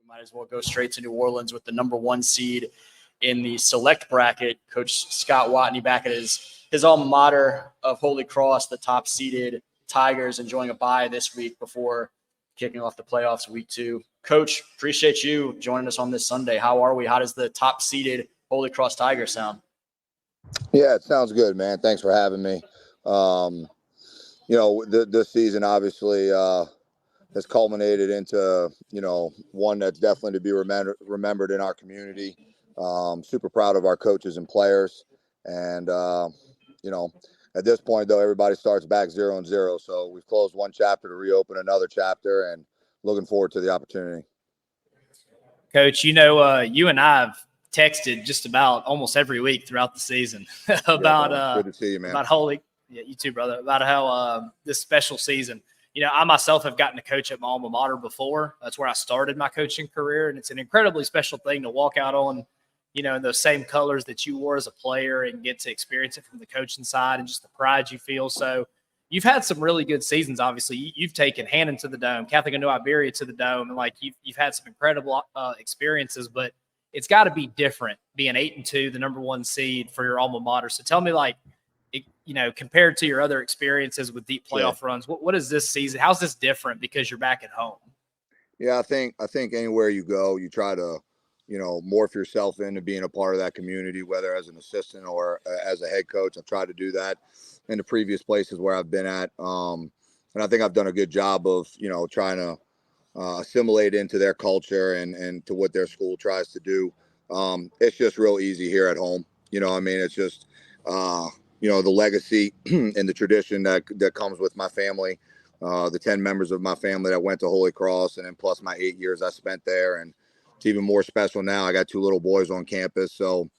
might as well go straight to New Orleans with the number 1 seed in the select bracket. Coach Scott Wattigny back at his alma mater of Holy Cross, the top-seeded Tigers, enjoying a bye this week before kicking off the playoffs week 2. Coach, appreciate you joining us on this Sunday. How are we? How does the top-seeded Holy Cross Tigers sound? Yeah, it sounds good, man. Thanks for having me. This season obviously has culminated into, one that's definitely to be remembered in our community. Super proud of our coaches and players. And, at this point, though, everybody starts back 0-0. So we've closed one chapter to reopen another chapter, and looking forward to the opportunity. Coach, you and I have texted just about almost every week throughout the season about good to see you, man. About you too, brother, about how this special season. I myself have gotten to coach at my alma mater before. That's where I started my coaching career, and it's an incredibly special thing to walk out on, in those same colors that you wore as a player and get to experience it from the coaching side and just the pride you feel. So you've had some really good seasons. Obviously, you've taken Hannon to the Dome, Catholic of New Iberia to the Dome, and you've had some incredible experiences. But it's got to be different being 8-2, the number 1 seed for your alma mater. So tell me, compared to your other experiences with deep playoff runs, what is this season? How's this different because you're back at home? Yeah, I think anywhere you go, you try to, morph yourself into being a part of that community, whether as an assistant or as a head coach. I've tried to do that in the previous places where I've been at. And I think I've done a good job of, trying to assimilate into their culture and to what their school tries to do. It's just real easy here at home. It's just, the legacy and the tradition that comes with my family, the 10 members of my family that went to Holy Cross, and then plus my 8 years I spent there. And it's even more special now. I got 2 little boys on campus. So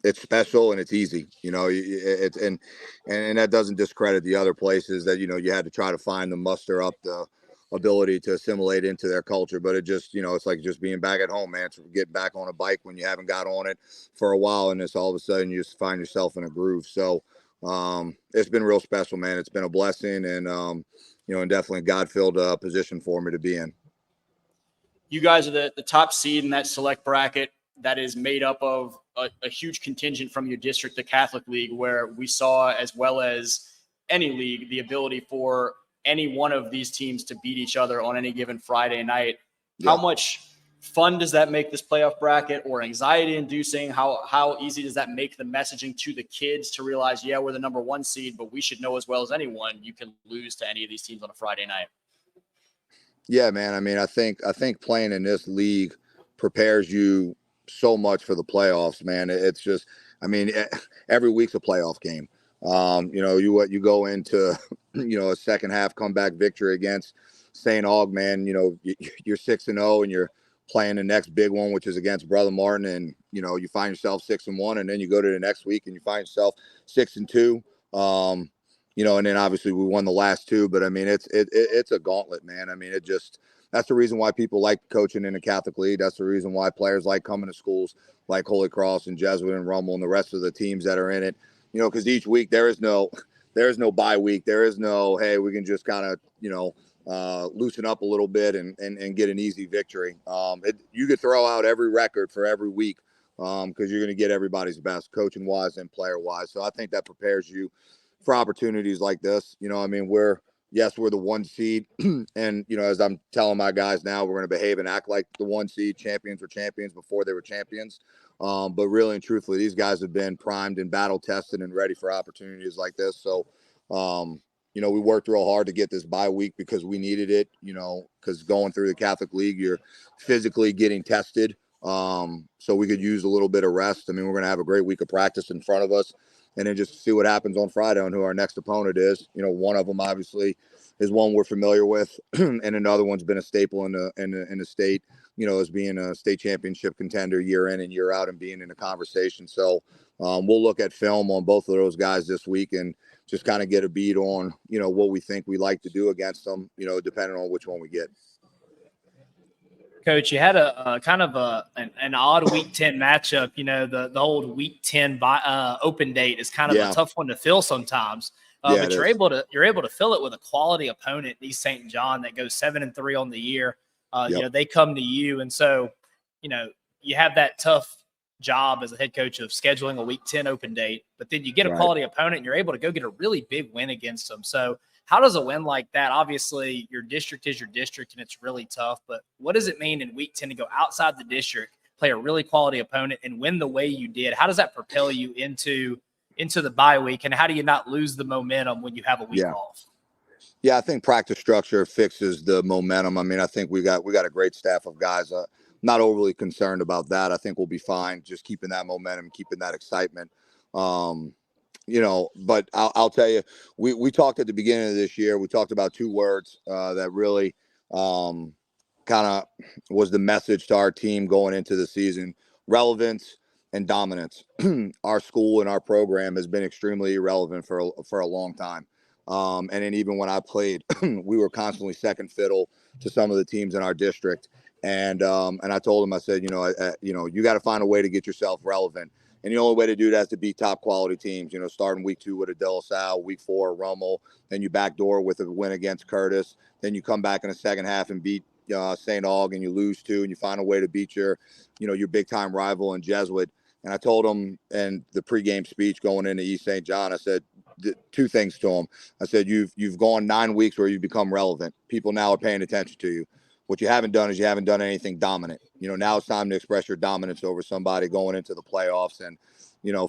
it's special and it's easy, and that doesn't discredit the other places that, you had to try to find and muster up the ability to assimilate into their culture. But it just, it's like just being back at home, man. It's getting back on a bike when you haven't got on it for a while, and it's all of a sudden you just find yourself in a groove. So it's been real special, man. It's been a blessing, and and definitely a God-filled position for me to be in. You guys are the top seed in that select bracket that is made up of a huge contingent from your district, the Catholic League, where we saw, as well as any league, the ability for any one of these teams to beat each other on any given Friday night. Yeah. How much fun does that make this playoff bracket, or anxiety inducing? How easy does that make the messaging to the kids to realize, yeah, we're the number 1 seed, but we should know as well as anyone you can lose to any of these teams on a Friday night? Yeah, man. I think playing in this league prepares you so much for the playoffs, man. It's just, every week's a playoff game. You go into, a second half comeback victory against St. Aug, man. You're 6-0 and you're playing the next big one, which is against Brother Martin, and you find yourself 6-1, and then you go to the next week and you find yourself 6-2. And then obviously we won the last 2, but it's a gauntlet, man. That's the reason why people like coaching in the Catholic League. That's the reason why players like coming to schools like Holy Cross and Jesuit and Rummel and the rest of the teams that are in it. Because each week there is no bye week. There is no, hey, we can just kind of, loosen up a little bit and get an easy victory. You could throw out every record for every week because you're going to get everybody's best, coaching wise and player wise. So I think that prepares you for opportunities like this. We're the 1 seed. And, as I'm telling my guys now, we're going to behave and act like the 1 seed. Champions were champions before they were champions. But really and truthfully, these guys have been primed and battle tested and ready for opportunities like this. So, we worked real hard to get this bye week because we needed it, because going through the Catholic League, you're physically getting tested. So we could use a little bit of rest. We're going to have a great week of practice in front of us, and then just see what happens on Friday on who our next opponent is. One of them obviously is one we're familiar with, and another one's been a staple in the state, as being a state championship contender year in and year out and being in the conversation. So we'll look at film on both of those guys this week and just kind of get a beat on, what we think we like to do against them, depending on which one we get. Coach, you had a kind of an odd Week 10 matchup. The old Week 10 open date is kind of a tough one to fill sometimes. But you're able to fill it with a quality opponent, East St. John, that goes 7-3 on the year. They come to you. And so, you have that tough job as a head coach of scheduling a week 10 open date, but then you get a quality opponent and you're able to go get a really big win against them. So how does a win like that, obviously your district is your district and it's really tough, but what does it mean in week 10 to go outside the district, play a really quality opponent and win the way you did? How does that propel you into the bye week? And how do you not lose the momentum when you have a week off? Yeah, I think practice structure fixes the momentum. I mean, I think we got a great staff of guys. Not overly concerned about that. I think we'll be fine just keeping that momentum, keeping that excitement. But I'll tell you, we talked at the beginning of this year, we talked about two words that really kind of was the message to our team going into the season: relevance and dominance. Our school and our program has been extremely irrelevant for a long time. And then even when I played, we were constantly second fiddle to some of the teams in our district. And I told him, I said, you got to find a way to get yourself relevant. And the only way to do that is to beat top quality teams, starting week 2 with a De La Salle, week 4, Rummel, then you backdoor with a win against Curtis. Then you come back in the second half and beat St. Aug and you lose 2 and you find a way to beat your big time rival in Jesuit. And I told him in the pregame speech going into East St. John, I said two things to him. I said, you've gone 9 weeks where you've become relevant. People now are paying attention to you. What you haven't done is you haven't done anything dominant. Now it's time to express your dominance over somebody going into the playoffs. And,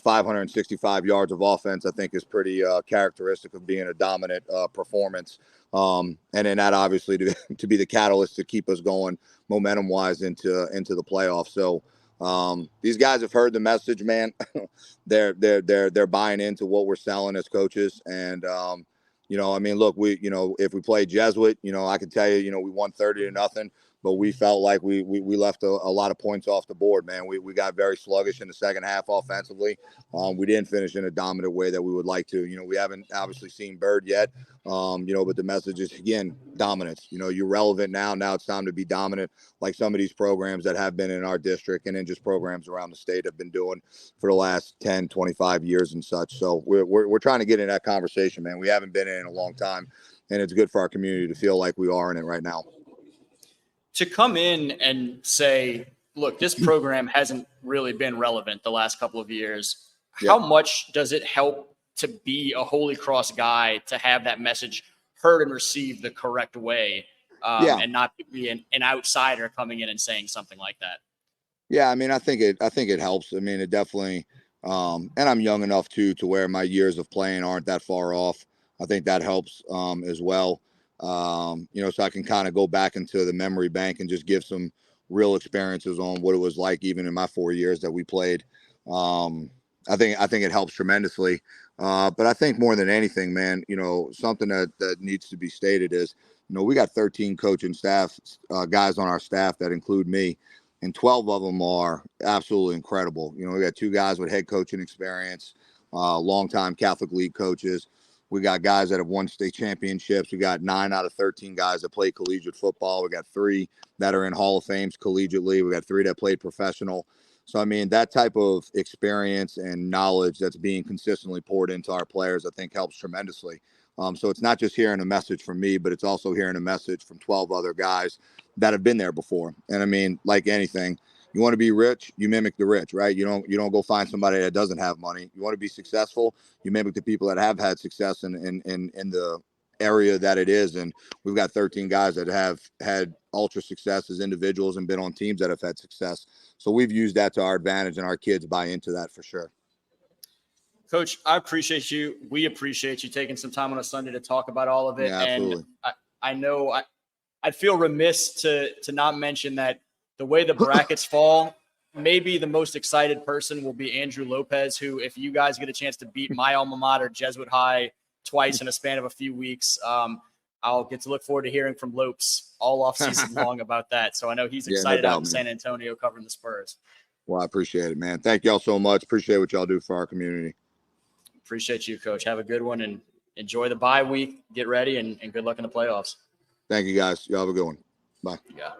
565 yards of offense, I think, is pretty characteristic of being a dominant performance. And then that obviously to be the catalyst to keep us going momentum-wise into the playoffs. So these guys have heard the message, man. They're buying into what we're selling as coaches. And, look, if we play Jesuit, I can tell you, we won 30-0, but we felt like we left a lot of points off the board, man. We got very sluggish in the second half offensively. We didn't finish in a dominant way that we would like to. We haven't obviously seen Bird yet, but the message is, again, dominance. You're relevant now. Now it's time to be dominant, like some of these programs that have been in our district and then just programs around the state have been doing for the last 10, 25 years and such. So we're trying to get in that conversation, man. We haven't been in a long time, and it's good for our community to feel like we are in it right now. To come in and say, look, this program hasn't really been relevant the last couple of years. How much does it help to be a Holy Cross guy to have that message heard and received the correct way and not be an outsider coming in and saying something like that? Yeah, I mean, I think it helps. I mean, it definitely, and I'm young enough to where my years of playing aren't that far off. I think that helps as well. So I can kind of go back into the memory bank and just give some real experiences on what it was like, even in my 4 years that we played. I think it helps tremendously. But I think more than anything, man, something that needs to be stated is, we got 13 coaching staff, guys on our staff that include me, and 12 of them are absolutely incredible. We got 2 guys with head coaching experience, longtime Catholic League coaches. We got guys that have won state championships. We got 9 out of 13 guys that play collegiate football. We got 3 that are in Hall of Fames collegiately. We got 3 that played professional. So, I mean, that type of experience and knowledge that's being consistently poured into our players, I think helps tremendously. So it's not just hearing a message from me, but it's also hearing a message from 12 other guys that have been there before. And I mean, like anything, you want to be rich, you mimic the rich, right? You don't go find somebody that doesn't have money. You want to be successful, you mimic the people that have had success in the area that it is. And we've got 13 guys that have had ultra success as individuals and been on teams that have had success. So we've used that to our advantage, and our kids buy into that for sure. Coach, I appreciate you. We appreciate you taking some time on a Sunday to talk about all of it. Yeah, absolutely. And I know I'd feel remiss to not mention that the way the brackets fall, maybe the most excited person will be Andrew Lopez, who, if you guys get a chance to beat my alma mater, Jesuit High, twice in a span of a few weeks, I'll get to look forward to hearing from Lopes all off season long about that. So I know he's excited out in San Antonio covering the Spurs. Well, I appreciate it, man. Thank y'all so much. Appreciate what y'all do for our community. Appreciate you, Coach. Have a good one and enjoy the bye week. Get ready and good luck in the playoffs. Thank you, guys. Y'all have a good one. Bye. Yeah.